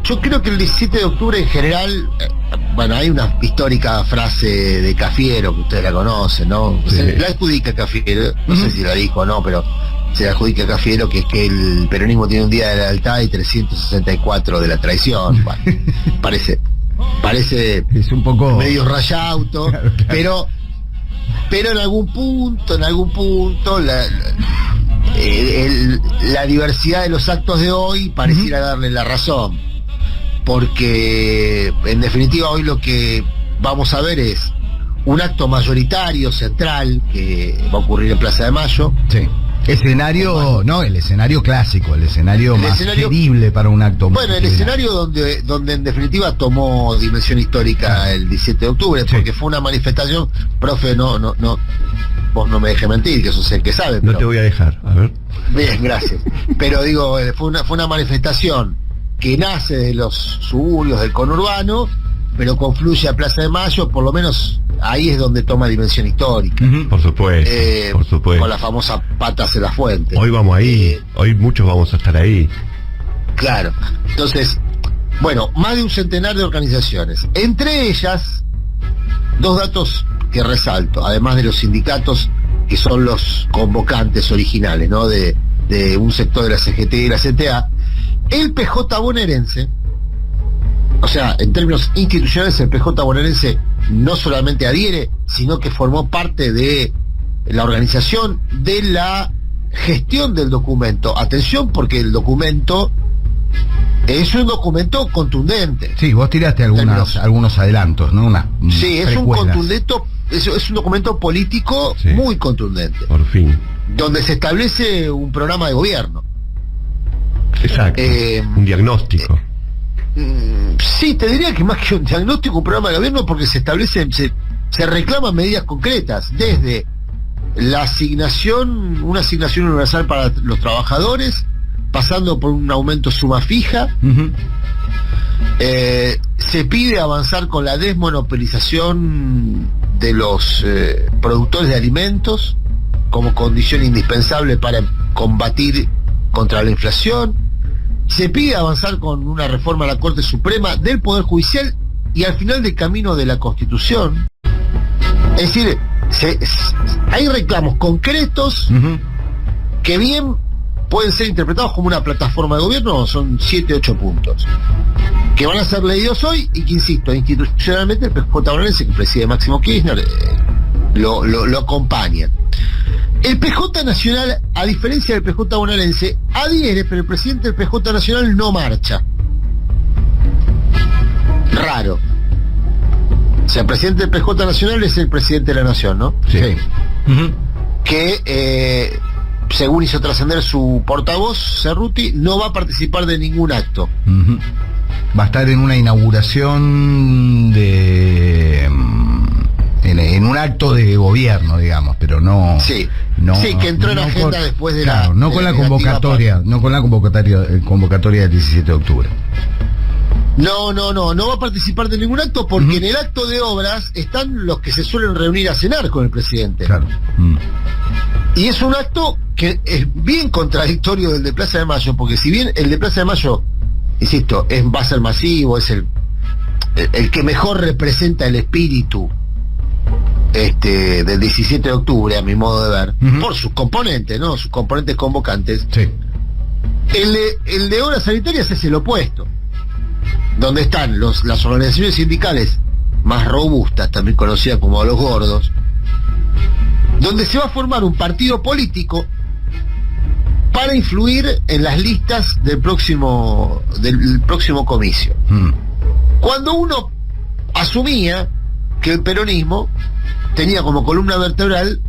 Yo creo que el 17 de octubre en general, bueno, hay una histórica frase de Cafiero, que ustedes la conocen, ¿no? Sí. La adjudica Cafiero, no sé si la dijo o no, pero se la adjudica Cafiero, que es que el peronismo tiene un día de la lealtad y 364 de la traición. Bueno, parece es un poco medio rayauto, claro. pero en algún punto, la diversidad de los actos de hoy pareciera darle la razón, porque en definitiva hoy lo que vamos a ver es un acto mayoritario, central, que va a ocurrir en Plaza de Mayo. sí. Escenario, no, el escenario clásico, el escenario más creíble para un acto. Bueno, el escenario donde en definitiva tomó dimensión histórica el 17 de octubre, sí. Porque fue una manifestación, profe, no, vos no me dejes mentir, que eso es el que sabe. No te voy a dejar, a ver. Bien, gracias. Pero digo, fue una manifestación que nace de los suburbios del conurbano, pero confluye a Plaza de Mayo, por lo menos ahí es donde toma dimensión histórica. Por supuesto, por supuesto. Con la famosa patas en la fuente. Hoy vamos ahí, hoy muchos vamos a estar ahí. Claro. Entonces, bueno, más de un centenar de organizaciones. Entre ellas, dos datos que resalto, además de los sindicatos, que son los convocantes originales, ¿no? De un sector de la CGT y la CTA. El PJ bonaerense, o sea, en términos institucionales, el PJ bonaerense no solamente adhiere, sino que formó parte de la organización de la gestión del documento. Atención, porque el documento es un documento contundente. Sí, vos tiraste algunos adelantos, ¿no? Sí, es un documento político, sí, muy contundente. Por fin. Donde se establece un programa de gobierno. Exacto. Un diagnóstico. Sí, te diría que más que un diagnóstico, un programa de gobierno, porque se reclaman medidas concretas, desde una asignación universal para los trabajadores, pasando por un aumento suma fija. Se pide avanzar con la desmonopolización de los productores de alimentos como condición indispensable para combatir contra la inflación. Se pide avanzar con una reforma a la Corte Suprema, del Poder Judicial y al final del camino de la Constitución. Es decir, hay reclamos concretos que bien pueden ser interpretados como una plataforma de gobierno, son 7, 8 puntos, que van a ser leídos hoy y que, insisto, institucionalmente el PJ bonaerense, que preside Máximo Kirchner, lo acompaña. El PJ Nacional, a diferencia del PJ bonaerense, adhiere, pero el presidente del PJ Nacional no marcha. Raro. O sea, el presidente del PJ Nacional es el presidente de la Nación, ¿no? Sí. Que, según hizo trascender su portavoz, Cerruti, no va a participar de ningún acto. Va a estar en una inauguración en un acto de gobierno, digamos, pero no. Sí, que entró en agenda después de la. No con la convocatoria, convocatoria del 17 de octubre. No va a participar de ningún acto, porque en el acto de obras están los que se suelen reunir a cenar con el presidente. Claro. Y es un acto que es bien contradictorio del de Plaza de Mayo, porque si bien el de Plaza de Mayo, insisto, va a ser masivo, es el que mejor representa el espíritu del 17 de octubre, a mi modo de ver, por sus componentes, ¿no? Sus componentes convocantes. Sí. El de obras sanitarias es el opuesto, donde están las organizaciones sindicales más robustas, también conocidas como los gordos, donde se va a formar un partido político para influir en las listas del próximo comicio. Cuando uno asumía que el peronismo tenía como columna vertebral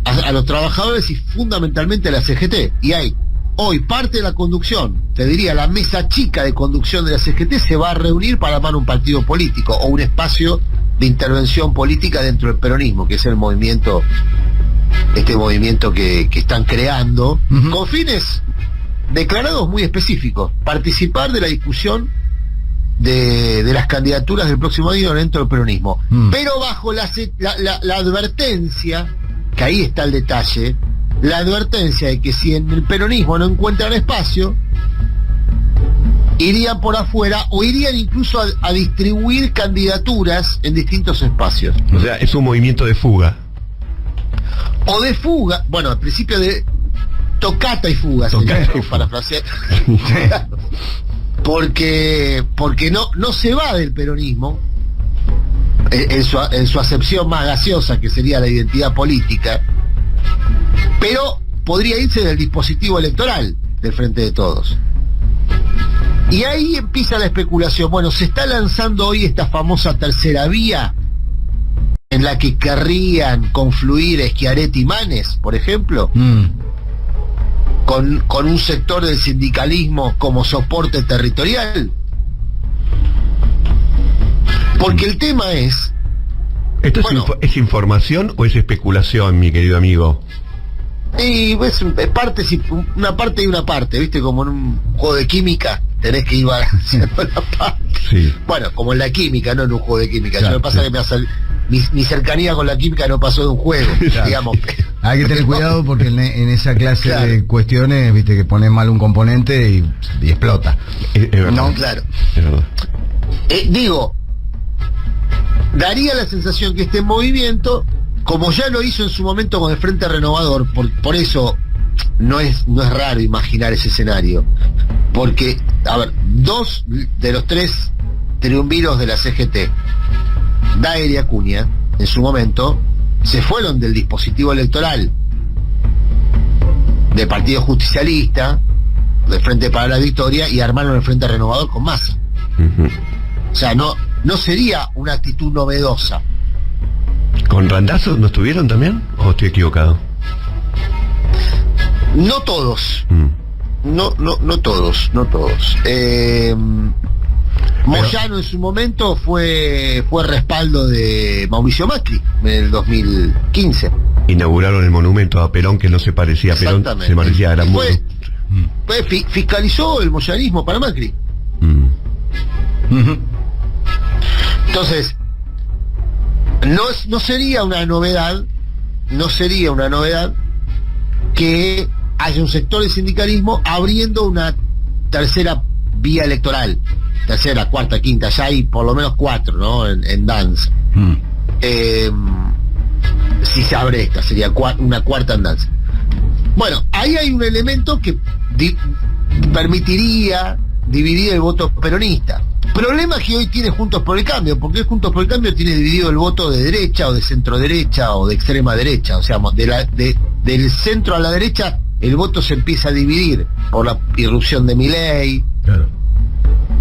a los trabajadores y fundamentalmente a la CGT, y hay hoy parte de la conducción, te diría la mesa chica de conducción de la CGT, se va a reunir para armar un partido político o un espacio de intervención política dentro del peronismo, que es el movimiento, este movimiento que están creando, con fines declarados muy específicos: participar de la discusión de las candidaturas del próximo año dentro del peronismo, pero bajo la advertencia, que ahí está el detalle, la advertencia de que si en el peronismo no encuentran espacio irían por afuera o irían incluso a distribuir candidaturas en distintos espacios. O sea, es un movimiento de fuga. O de fuga, bueno, al principio de tocata y fuga, parafrasear. porque no se va del peronismo en su acepción más gaseosa, que sería la identidad política, pero podría irse del dispositivo electoral del Frente de Todos. Y ahí empieza la especulación. Bueno, se está lanzando hoy esta famosa tercera vía en la que querrían confluir Schiaretti y Manes, por ejemplo, con un sector del sindicalismo como soporte territorial. Porque el tema es... ¿Esto es información o es especulación, mi querido amigo? Y es una parte y una parte, ¿viste? Como en un juego de química, tenés que ir balanceando la parte. Sí. Bueno, como en la química, no en un juego de química. Claro, yo me pasa que mi cercanía con la química no pasó de un juego, claro, digamos. Hay que tener cuidado porque en esa clase, claro, de cuestiones, viste, que pones mal un componente y explota. No, claro. Digo, daría la sensación que este movimiento, como ya lo hizo en su momento con el Frente Renovador, por eso no es raro imaginar ese escenario, porque, a ver, 2 de los 3 triunviros de la CGT, Daer y Acuña, en su momento, se fueron del dispositivo electoral del Partido Justicialista, del Frente para la Victoria, y armaron el Frente Renovador con Massa. O sea, no sería una actitud novedosa. ¿Con Randazzo no estuvieron también? ¿O estoy equivocado? No todos. No todos. Moyano en su momento fue respaldo de Mauricio Macri en el 2015. Inauguraron el monumento a Perón, que no se parecía a Perón, se parecía a Aramburu. Fiscalizó el moyanismo para Macri. Entonces, no sería una novedad que haya un sector del sindicalismo abriendo una tercera vía electoral, tercera, cuarta, quinta, ya hay por lo menos 4, ¿no? En danza. Si se abre esta, sería una cuarta en danza. Bueno, ahí hay un elemento que permitiría dividir el voto peronista. Problema que hoy tiene Juntos por el Cambio, porque Juntos por el Cambio tiene dividido el voto de derecha o de centro derecha o de extrema derecha, o sea, del centro a la derecha el voto se empieza a dividir por la irrupción de Milei, claro,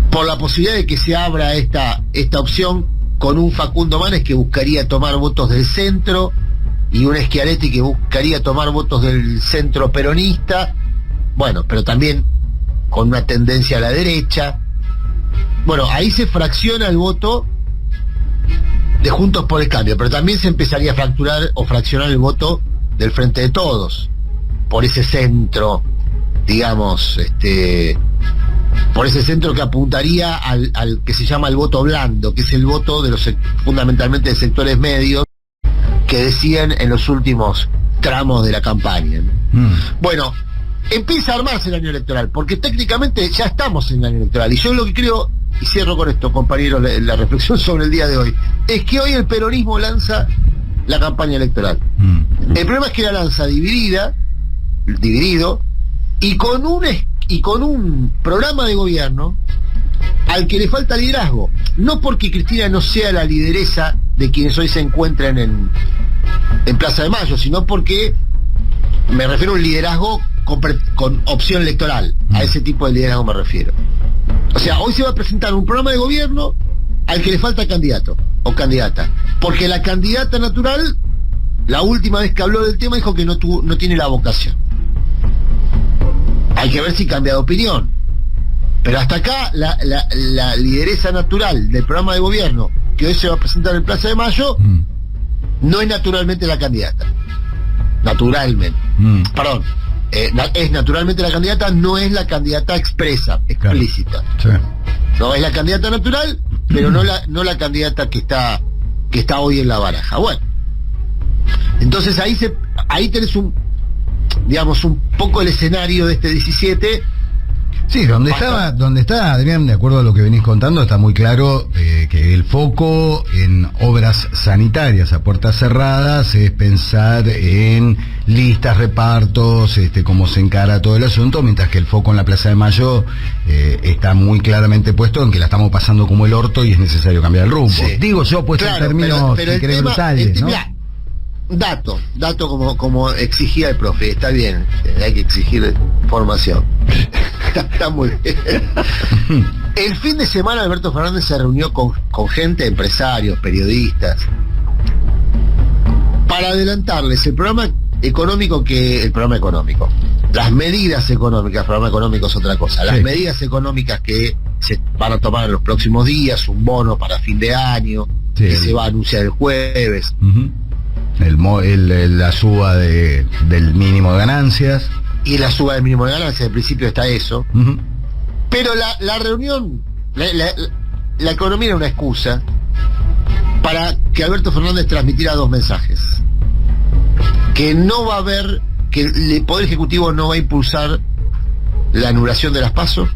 por la posibilidad de que se abra esta opción con un Facundo Manes que buscaría tomar votos del centro y un Schiaretti que buscaría tomar votos del centro peronista, bueno, pero también con una tendencia a la derecha. Bueno, ahí se fracciona el voto de Juntos por el Cambio, pero también se empezaría a fracturar o fraccionar el voto del Frente de Todos, por ese centro, digamos, por ese centro que apuntaría al que se llama el voto blando, que es el voto de fundamentalmente de sectores medios que decían en los últimos tramos de la campaña, ¿no? Bueno, empieza a armarse el año electoral, porque técnicamente ya estamos en el año electoral, y yo lo que creo, y cierro con esto, compañero, la reflexión sobre el día de hoy, es que hoy el peronismo lanza la campaña electoral. El problema es que la lanza dividido, y con un programa de gobierno al que le falta liderazgo, no porque Cristina no sea la lideresa de quienes hoy se encuentran en Plaza de Mayo, sino porque me refiero a un liderazgo con opción electoral. A ese tipo de liderazgo me refiero. O sea, hoy se va a presentar un programa de gobierno al que le falta candidato o candidata, porque la candidata natural, la última vez que habló del tema, dijo que no tiene la vocación. Hay que ver si cambia de opinión, pero hasta acá la lideresa natural del programa de gobierno que hoy se va a presentar en Plaza de Mayo no es naturalmente la candidata. Naturalmente. Perdón. Es naturalmente la candidata, no es la candidata explícita. Claro. Sí. No es la candidata natural, pero no la candidata que está hoy en la baraja. Bueno, entonces ahí tenés un poco el escenario de este 17, Sí, donde está Adrián, de acuerdo a lo que venís contando, está muy claro que el foco en obras sanitarias a puertas cerradas es pensar en listas, repartos, cómo se encara todo el asunto, mientras que el foco en la Plaza de Mayo está muy claramente puesto en que la estamos pasando como el orto y es necesario cambiar el rumbo. Sí. Digo yo, puesto en términos, pero si querés, brutales, ¿no? Mirá, dato como exigía el profe, está bien, hay que exigir formación. Está muy bien. El fin de semana Alberto Fernández se reunió con gente, empresarios, periodistas, para adelantarles el programa económico, las medidas económicas. El programa económico es otra cosa. Las medidas económicas que se van a tomar en los próximos días, un bono para fin de año, que se va a anunciar el jueves. La suba del mínimo de ganancias. Y la suba del mínimo de ganancias, en principio está eso. Pero la reunión, la economía era una excusa para que Alberto Fernández transmitiera dos mensajes. Que no va a haber, que el Poder Ejecutivo no va a impulsar la anulación de las PASO.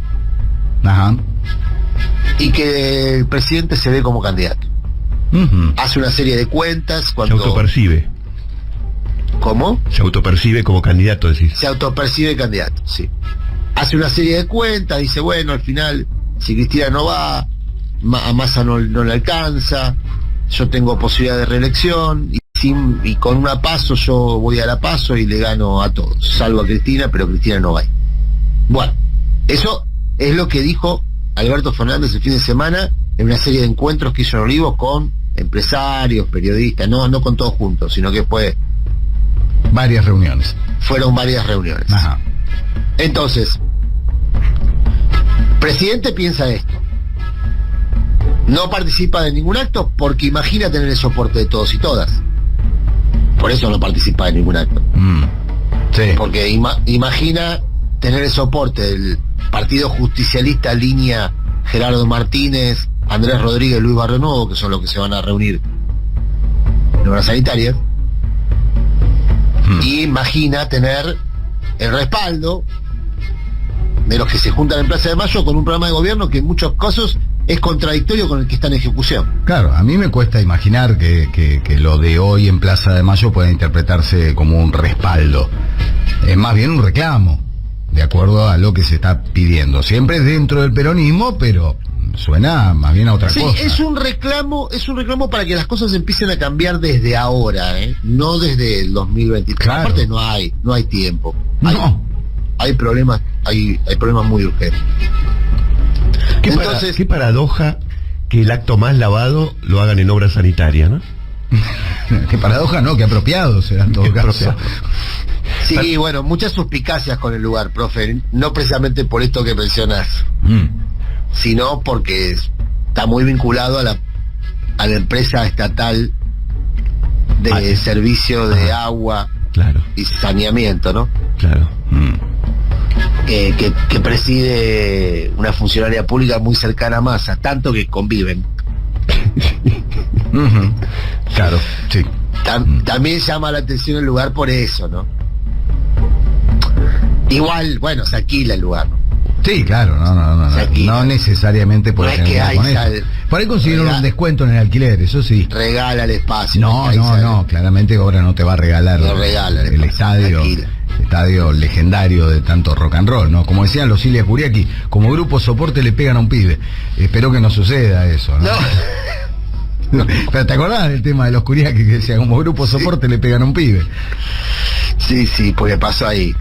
Ajá. Y que el presidente se ve como candidato. Hace una serie de cuentas cuando... Se autopercibe. ¿Cómo? Se autopercibe como candidato, decís. Se autopercibe candidato, sí. Hace una serie de cuentas, dice, bueno, al final, si Cristina no va, a Massa no le alcanza, yo tengo posibilidad de reelección, y con una PASO yo voy a la PASO y le gano a todos, salvo a Cristina, pero Cristina no va. Bueno, eso es lo que dijo Alberto Fernández el fin de semana en una serie de encuentros que hizo en Olivos con empresarios, periodistas, no con todos juntos, sino que fue... Varias reuniones. Fueron varias reuniones. Ajá. Entonces, presidente piensa esto. No participa de ningún acto porque imagina tener el soporte de todos y todas. Por eso no participa de ningún acto. Sí. Porque imagina tener el soporte del Partido Justicialista, línea Gerardo Martínez, Andrés Rodríguez, Luis Barrio Nuevo, que son los que se van a reunir en obras sanitarias. Y imagina tener el respaldo de los que se juntan en Plaza de Mayo con un programa de gobierno que en muchos casos es contradictorio con el que está en ejecución. Claro, a mí me cuesta imaginar que lo de hoy en Plaza de Mayo pueda interpretarse como un respaldo. Es más bien un reclamo, de acuerdo a lo que se está pidiendo. Siempre dentro del peronismo, pero suena más bien a otra cosa. Sí, es un reclamo para que las cosas empiecen a cambiar desde ahora, no desde el 2023. Claro. Aparte no hay tiempo. No. Hay problemas muy urgentes. Entonces, qué paradoja que el acto más lavado lo hagan en obra sanitaria, ¿no? Qué paradoja, no, qué apropiado será en todo caso. Sí, bueno, muchas suspicacias con el lugar, profe, no precisamente por esto que mencionas, sino porque está muy vinculado a la empresa estatal de servicio de agua, claro, y saneamiento, ¿no? Claro. Que preside una funcionaria pública muy cercana a Massa, tanto que conviven. Claro, sí. También llama la atención el lugar por eso, ¿no? Igual, bueno, se alquila el lugar, ¿no? Sí, claro, no necesariamente por eso. Por ahí consiguieron un descuento en el alquiler, eso sí. Regala el espacio. No, claramente ahora no te va a regalar el estadio legendario de tanto rock and roll, ¿no? Como decían los Ilia Kuriaki, como grupo soporte le pegan a un pibe. Espero que no suceda eso, ¿no? Pero ¿te acordás del tema de los Kuriaki que decía como grupo soporte le pegan a un pibe? Sí, porque pasó ahí.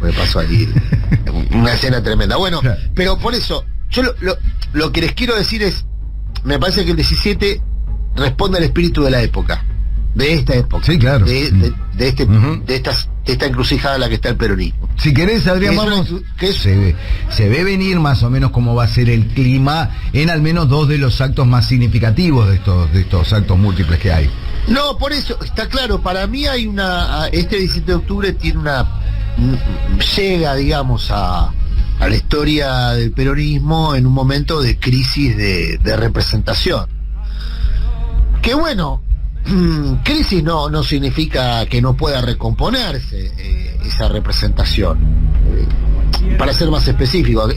Una escena tremenda. Bueno, pero por eso, yo lo que les quiero decir es, me parece que el 17 responde al espíritu de la época, de esta época. Sí, claro. De esta encrucijada en la que está el peronismo. Si querés, Adrián, vamos, se ve venir más o menos cómo va a ser el clima en al menos dos de los actos más significativos de estos actos múltiples que hay. No, por eso, está claro, para mí hay este 17 de octubre tiene llega, digamos, a la historia del peronismo en un momento de crisis de representación. Que bueno, crisis no significa que no pueda recomponerse esa representación. Para ser más específico,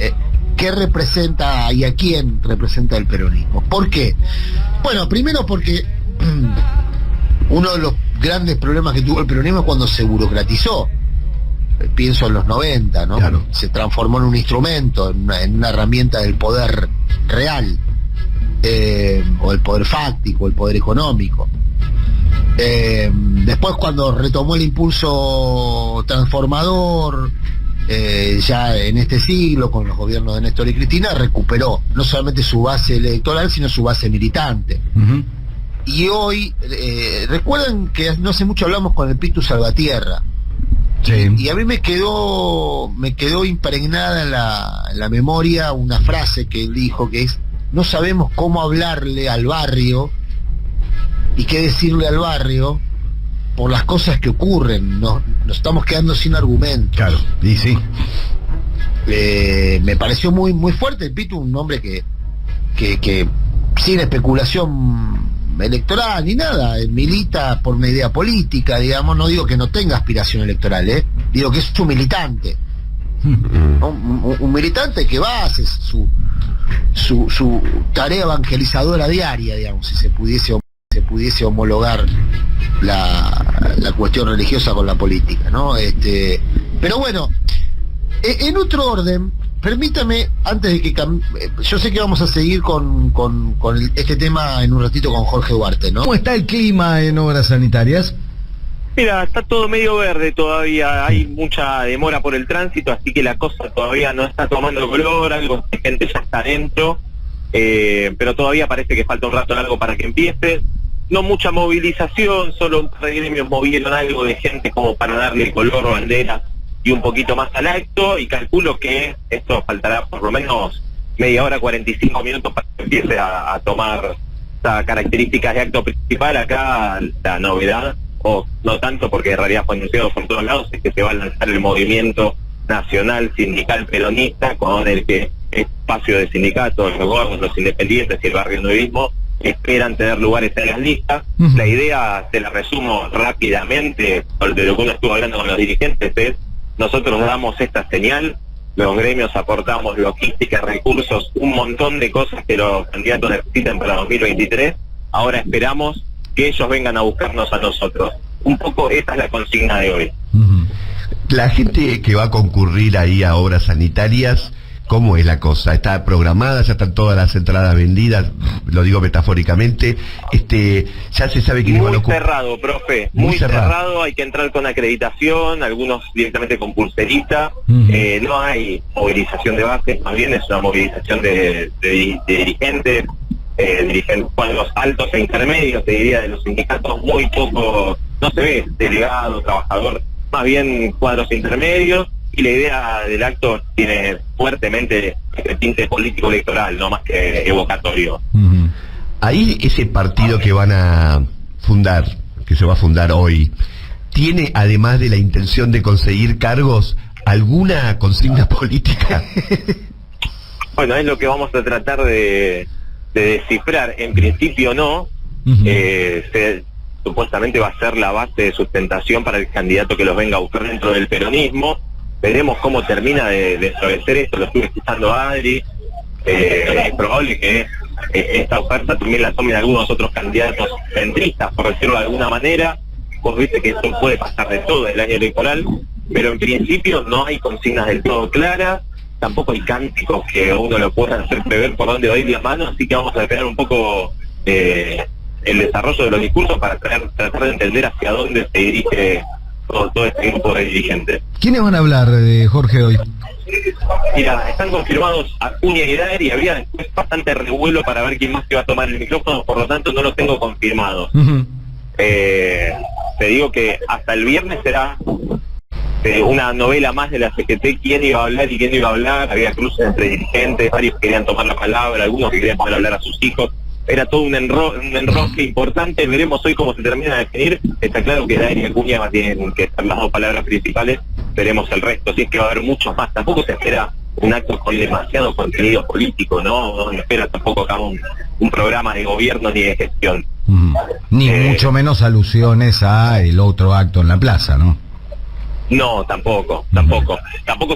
qué representa y a quién representa el peronismo. ¿Por qué? Bueno, primero porque uno de los grandes problemas que tuvo el peronismo es cuando se burocratizó. Pienso en los 90, ¿no? Claro. Se transformó en un instrumento, en una herramienta del poder real, o el poder fáctico, el poder económico. Después, cuando retomó el impulso transformador, ya en este siglo, con los gobiernos de Néstor y Cristina, recuperó no solamente su base electoral, sino su base militante. Uh-huh. Y hoy, recuerdan que no hace mucho hablamos con el Pitu Salvatierra, Sí. y a mí me quedó impregnada en la memoria una frase que él dijo, que es: no sabemos cómo hablarle al barrio y qué decirle al barrio por las cosas que ocurren, nos estamos quedando sin argumentos. Claro, y sí. Me pareció muy muy fuerte el Pitu, un hombre que sin especulación electoral ni nada, milita por una idea política, digamos. No digo que no tenga aspiración electoral, digo que es un militante, ¿no? un militante que va a hacer su tarea evangelizadora diaria, digamos, si se pudiese homologar la cuestión religiosa con la política, ¿no? Pero bueno, en otro orden, permítame, antes de que yo sé que vamos a seguir con este tema en un ratito con Jorge Duarte, ¿no? ¿Cómo está el clima en obras sanitarias? Mira, está todo medio verde todavía, hay mucha demora por el tránsito, así que la cosa todavía no está tomando color, algo de gente ya está adentro, pero todavía parece que falta un rato largo para que empiece. No mucha movilización, solo un par de gremios movieron algo de gente como para darle color o bandera y un poquito más al acto, y calculo que esto faltará por lo menos media hora, 45 minutos para que empiece a tomar estas características de acto principal. Acá la novedad, o no tanto porque en realidad fue anunciado por todos lados, es que se va a lanzar el movimiento nacional sindical peronista, con el que espacio de sindicatos, los gordos, los independientes y el barrio nuevismo esperan tener lugares en las listas. Uh-huh. La idea, te la resumo rápidamente, de lo que uno estuvo hablando con los dirigentes, es: nosotros damos esta señal, los gremios aportamos logística, recursos, un montón de cosas que los candidatos necesitan para 2023, ahora esperamos que ellos vengan a buscarnos a nosotros. Un poco esa es la consigna de hoy. Uh-huh. La gente que va a concurrir ahí a obras sanitarias, ¿cómo es la cosa? ¿Está programada? ¿Ya están todas las entradas vendidas? Lo digo metafóricamente. ¿Ya se sabe quiénes van a ocupar? Muy cerrado, profe. Muy cerrado. Hay que entrar con acreditación, algunos directamente con pulserita. Uh-huh. No hay movilización de base, más bien es una movilización de dirigentes, bueno, los altos e intermedios, te diría, de los sindicatos. Muy poco, no se ve delegado, trabajador, más bien cuadros intermedios. Y la idea del acto tiene fuertemente este tinte político electoral, no más que evocatorio. Uh-huh. Ahí ese partido que van a fundar, que se va a fundar hoy, ¿tiene, además de la intención de conseguir cargos, alguna consigna política? Bueno, es lo que vamos a tratar de descifrar. En principio no. Uh-huh. Supuestamente va a ser la base de sustentación para el candidato que los venga a buscar dentro del peronismo. Veremos cómo termina de florecer esto. Lo estuve escuchando a Adri. Es probable que esta oferta también la tomen algunos otros candidatos centristas, por decirlo de alguna manera. Vos viste que esto puede pasar de todo el año electoral, pero en principio no hay consignas del todo claras, tampoco hay cánticos que uno lo pueda hacer prever por dónde va a ir la mano, así que vamos a esperar un poco el desarrollo de los discursos para tratar de entender hacia dónde se dirige todo este grupo de dirigentes. ¿Quiénes van a hablar, Jorge, hoy? Mira, están confirmados Acuña y Dari. Había después bastante revuelo para ver quién más iba a tomar el micrófono, por lo tanto no lo tengo confirmado. Uh-huh. Te digo que hasta el viernes será una novela más de la CGT, quién iba a hablar y quién iba a hablar. Había cruces entre dirigentes, varios querían tomar la palabra, algunos que querían poder hablar a sus hijos. Era todo un enrosque importante. Veremos hoy cómo se termina de definir. Está claro que Dari y Acuña tienen que ser las dos palabras principales. Veremos el resto, si es que va a haber muchos más. Tampoco se espera un acto con demasiado contenido político, no se espera tampoco acá un programa de gobierno ni de gestión. Uh-huh. Ni mucho menos alusiones a el otro acto en la plaza, ¿no? No, tampoco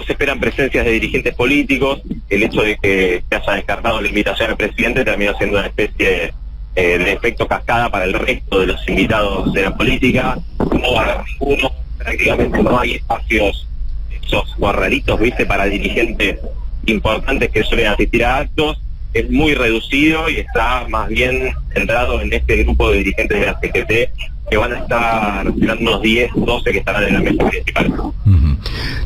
se esperan presencias de dirigentes políticos. El hecho de que se haya descartado la invitación al presidente terminó siendo una especie de efecto cascada para el resto de los invitados de la política. No va a haber ninguno, prácticamente no hay espacios, esos guarreritos, viste, para dirigentes importantes que suelen asistir a actos. Es muy reducido y está más bien centrado en este grupo de dirigentes de la CGT, que van a estar unos 10, 12 que estarán en la mesa principal.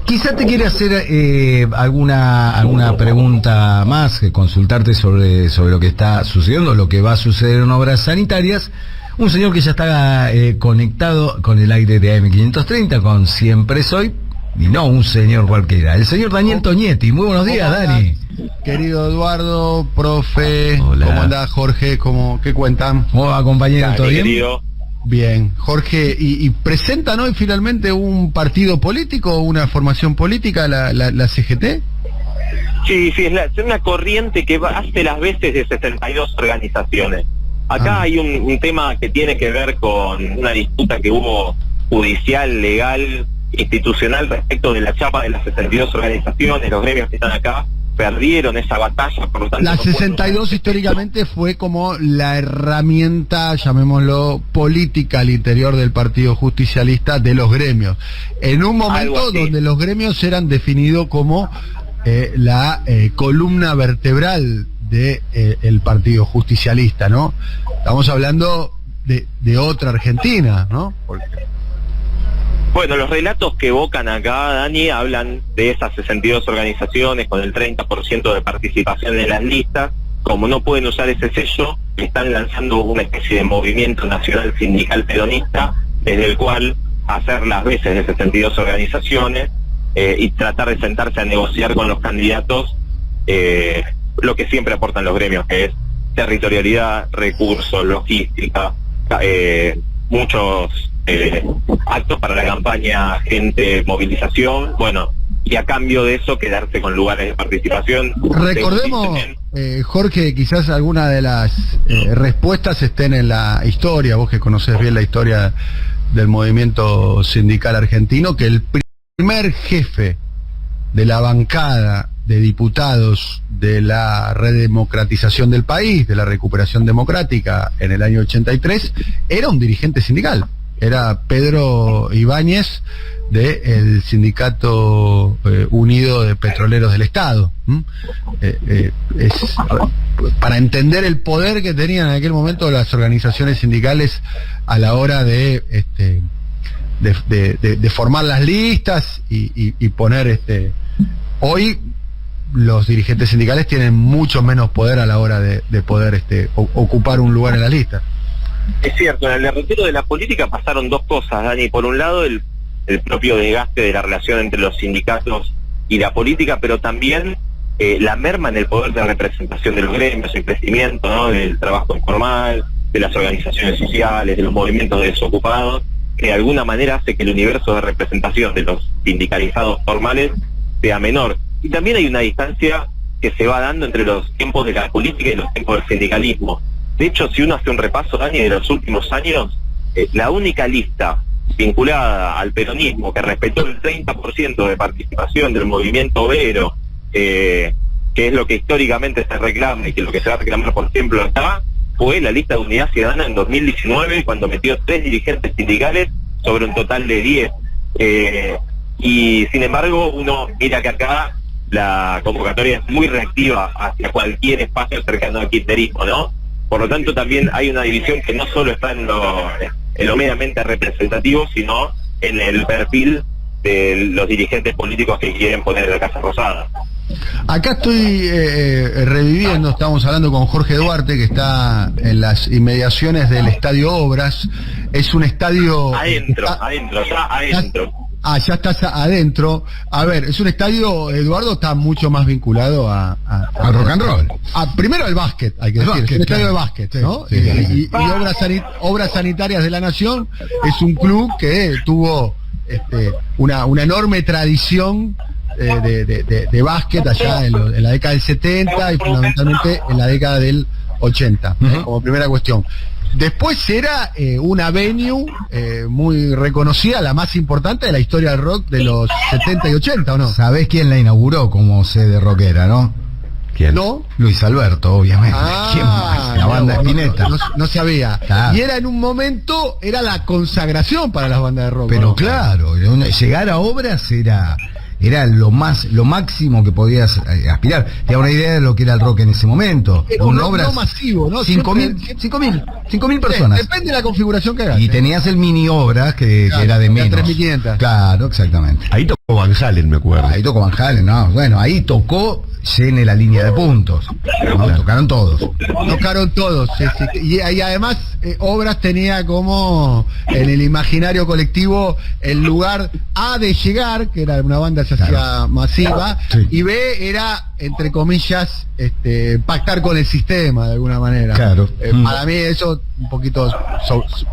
Quizá te quiere hacer alguna pregunta más, consultarte sobre lo que está sucediendo, lo que va a suceder en obras sanitarias. Un señor que ya está conectado con el aire de AM530, con Siempre Soy, y no un señor cualquiera, el señor Daniel Toñetti. Muy buenos días, Dani. Querido Eduardo, profe, hola. ¿Cómo andás, Jorge? ¿Qué cuentan? ¿Cómo va, compañero? ¿Todo bien? Querido. Bien, Jorge, ¿y presentan hoy finalmente un partido político, una formación política, la CGT? Sí, es una corriente que hace las veces de 62 organizaciones. Acá hay un tema que tiene que ver con una disputa que hubo judicial, legal, institucional respecto de la chapa de las 62 organizaciones. Los gremios que están acá perdieron esa batalla, por lo tanto... La 62 históricamente fue como la herramienta, llamémoslo, política al interior del Partido Justicialista de los gremios. En un momento donde los gremios eran definidos como la columna vertebral de el Partido Justicialista, ¿no? Estamos hablando de otra Argentina, ¿no? Bueno, los relatos que evocan acá, Dani, hablan de esas 62 organizaciones con el 30% de participación en las listas. Como no pueden usar ese sello, están lanzando una especie de movimiento nacional sindical peronista, desde el cual hacer las veces de 62 organizaciones y tratar de sentarse a negociar con los candidatos lo que siempre aportan los gremios, que es territorialidad, recursos, logística, muchos actos para la campaña, gente, movilización, bueno, y a cambio de eso quedarse con lugares de participación. Recordemos, Jorge, quizás alguna de las respuestas estén en la historia, vos que conocés bien la historia del movimiento sindical argentino, que el primer jefe de la bancada de diputados de la redemocratización del país, de la recuperación democrática en el año 83, era un dirigente sindical. Era Pedro Ibáñez del Sindicato Unido de Petroleros del Estado. Para entender el poder que tenían en aquel momento las organizaciones sindicales a la hora de formar las listas y poner hoy los dirigentes sindicales tienen mucho menos poder a la hora de poder ocupar un lugar en la lista. Es cierto, en el derrotero de la política pasaron dos cosas, Dani. Por un lado, el propio desgaste de la relación entre los sindicatos y la política, pero también la merma en el poder de representación de los gremios, el crecimiento, ¿no?, del trabajo informal, de las organizaciones sociales, de los movimientos de desocupados, que de alguna manera hace que el universo de representación de los sindicalizados formales sea menor. Y también hay una distancia que se va dando entre los tiempos de la política y los tiempos del sindicalismo. De hecho, si uno hace un repaso, Dani, de los últimos años, la única lista vinculada al peronismo que respetó el 30% de participación del movimiento obrero, que es lo que históricamente se reclama y que es lo que se va a reclamar, por ejemplo, acá, fue la lista de Unidad Ciudadana en 2019, cuando metió 3 dirigentes sindicales sobre un total de 10. Y sin embargo, uno mira que acá la convocatoria es muy reactiva hacia cualquier espacio cercano al kirchnerismo, ¿no? Por lo tanto, también hay una división que no solo está en lo meramente representativo, sino en el perfil de los dirigentes políticos que quieren poner la Casa Rosada. Acá estoy reviviendo, estamos hablando con Jorge Duarte, que está en las inmediaciones del Estadio Obras. Es un estadio... Adentro. Ya estás adentro. A ver, es un estadio, Eduardo, está mucho más vinculado al rock and roll. Primero al básquet, hay que decir. Básquet, es un estadio claro. de básquet, Sí, ¿no? sí, Y Obras Sanitarias de la Nación es un club que tuvo una enorme tradición de básquet allá en la década del 70 y fundamentalmente en la década del 80, como primera cuestión. Después era una venue muy reconocida, la más importante de la historia del rock de los 70 y 80, ¿o no? ¿Sabés quién la inauguró como sede rockera, no? ¿Quién? ¿No? Luis Alberto, obviamente. ¿Quién más? La banda Spinetta. No sabía. Claro. Y era en un momento, era la consagración para las bandas de rock. Pero ¿no? claro, llegar a Obras era lo máximo que podías aspirar. Te da una idea de lo que era el rock en ese momento. Era un rock no masivo, ¿no? 5.000 personas. Depende de la configuración que hagas. Y tenías el mini Obras que era de menos. 3.500. Claro, exactamente. Ahí tocó Van Halen, me acuerdo. Ahí tocó Van Halen, no. Bueno, ahí tocó llene la línea de puntos. ¿No? Tocaron todos. Tocaron todos. Sí. Y además, Obras tenía como en el imaginario colectivo el lugar A de llegar, que era una banda que se hacía masiva, sí. y B era, entre comillas, pactar con el sistema de alguna manera. Claro. Para mí eso un poquito,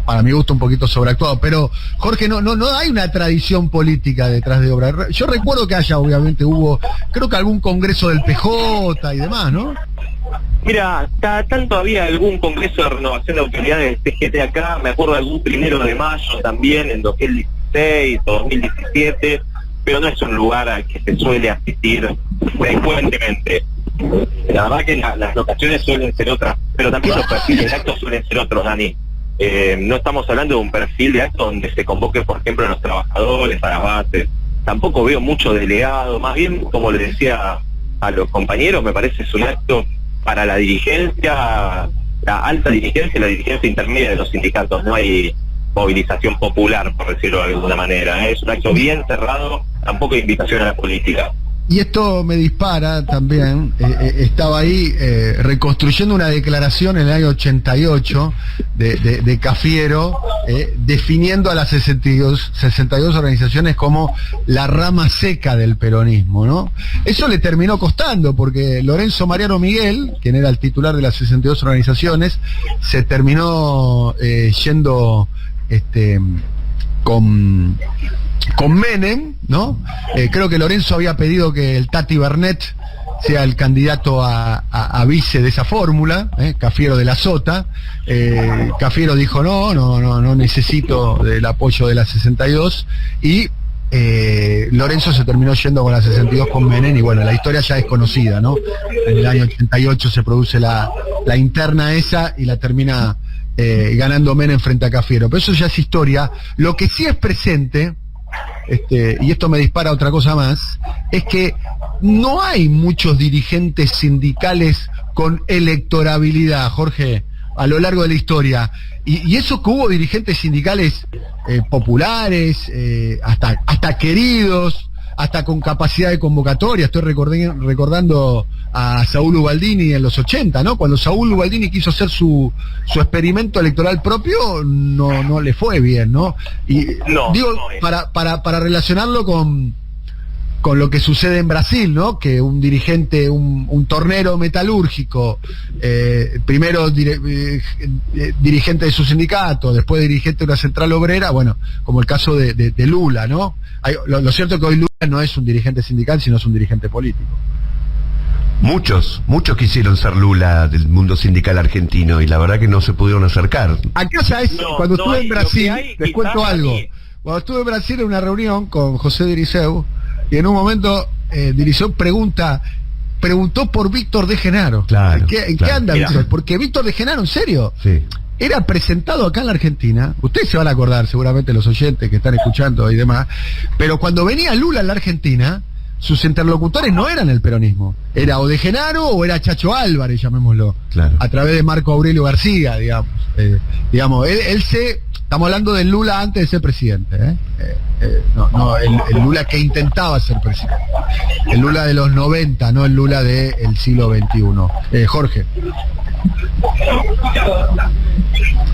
para mi gusto un poquito sobreactuado. Pero Jorge, no hay una tradición política detrás de Obras. Yo recuerdo que obviamente hubo, creo que algún congreso del PJ y demás, ¿no? Mira, tanto había algún congreso de renovación de autoridades del TGT acá, me acuerdo de algún 1 de mayo también, en 2016 o 2017, pero no es un lugar al que se suele asistir frecuentemente. La verdad que las locaciones suelen ser otras, pero también los perfiles de actos suelen ser otros, Dani. No estamos hablando de un perfil de acto donde se convoque, por ejemplo, a los trabajadores, a las bases. Tampoco veo mucho delegado, más bien, como le decía a los compañeros, me parece es un acto para la dirigencia, la alta dirigencia y la dirigencia intermedia de los sindicatos. No hay movilización popular, por decirlo de alguna manera. Es un acto bien cerrado, tampoco hay invitación a la política. Y esto me dispara también, estaba ahí reconstruyendo una declaración en el año 88 de Cafiero, definiendo a las 62 organizaciones como la rama seca del peronismo, ¿no? Eso le terminó costando, porque Lorenzo Mariano Miguel, quien era el titular de las 62 organizaciones, se terminó yendo con Menem, ¿no? Creo que Lorenzo había pedido que el Tati Bernet sea el candidato a vice de esa fórmula, Cafiero de la Sota. Cafiero dijo no necesito del apoyo de la 62, y Lorenzo se terminó yendo con la 62 con Menem, y bueno, la historia ya es conocida, ¿no? En el año 88 se produce la interna esa y la termina ganando Menem frente a Cafiero, pero eso ya es historia. Lo que sí es presente, y esto me dispara a otra cosa más, es que no hay muchos dirigentes sindicales con electorabilidad, Jorge, a lo largo de la historia. Y eso que hubo dirigentes sindicales populares, hasta queridos, hasta con capacidad de convocatoria. Estoy recordando a Saúl Ubaldini en los 80, ¿no? Cuando Saúl Ubaldini quiso hacer su experimento electoral propio, no le fue bien, ¿no? Y para relacionarlo con lo que sucede en Brasil, ¿no? Que un dirigente, un tornero metalúrgico, primero dirigente de su sindicato, después dirigente de una central obrera, bueno, como el caso de Lula, ¿no? Lo cierto es que hoy Lula no es un dirigente sindical, sino es un dirigente político. Muchos quisieron ser Lula del mundo sindical argentino, y la verdad que no se pudieron acercar. Acá ya es, cuando estuve en Brasil, les cuento algo. Cuando estuve en Brasil en una reunión con José Diriceu, y en un momento Diriceu preguntó por Víctor de Genaro. Claro, ¿En qué anda Víctor? Porque Víctor de Genaro, en serio, sí, era presentado acá en la Argentina. Ustedes se van a acordar, seguramente los oyentes que están escuchando y demás, pero cuando venía Lula a la Argentina, sus interlocutores no eran el peronismo. Era o de Genaro o era Chacho Álvarez, llamémoslo. Claro. A través de Marco Aurelio García, digamos. Estamos hablando del Lula antes de ser presidente, el Lula que intentaba ser presidente. El Lula de los 90, no el Lula del siglo XXI. Jorge.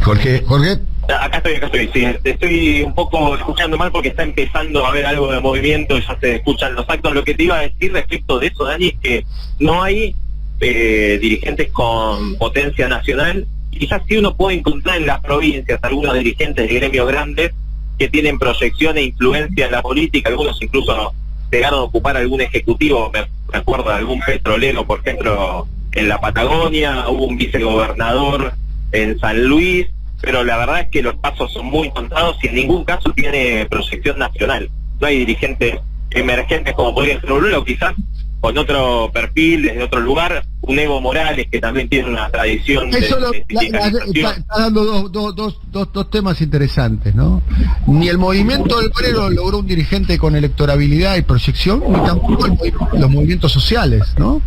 Jorge. Acá estoy, sí, estoy un poco escuchando mal porque está empezando a haber algo de movimiento, ya se escuchan los actos. Lo que te iba a decir respecto de eso, Dani, es que no hay dirigentes con potencia nacional. Quizás sí uno puede encontrar en las provincias algunos dirigentes de gremios grandes que tienen proyección e influencia en la política, algunos incluso llegaron a ocupar algún ejecutivo, me acuerdo de algún petrolero, por ejemplo, en la Patagonia, hubo un vicegobernador en San Luis, pero la verdad es que los casos son muy contados y en ningún caso tiene proyección nacional. No hay dirigentes emergentes como podría ser Oruro, quizás con otro perfil, desde otro lugar, un Evo Morales que también tiene una tradición Eso está dando dos temas interesantes, ¿no? Ni el movimiento obrero logró un dirigente con electorabilidad y proyección, ni tampoco los movimientos sociales, ¿no?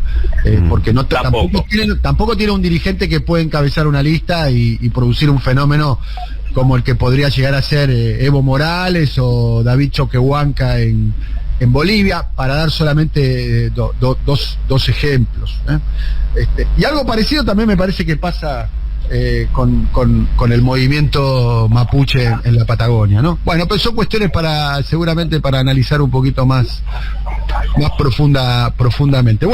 Porque tampoco tiene un dirigente que puede encabezar una lista y producir un fenómeno como el que podría llegar a ser Evo Morales o David Choquehuanca en Bolivia, para dar solamente dos ejemplos. Y algo parecido también me parece que pasa con el movimiento mapuche en la Patagonia, ¿no? Bueno, pues son cuestiones seguramente para analizar un poquito más profundamente. Bueno,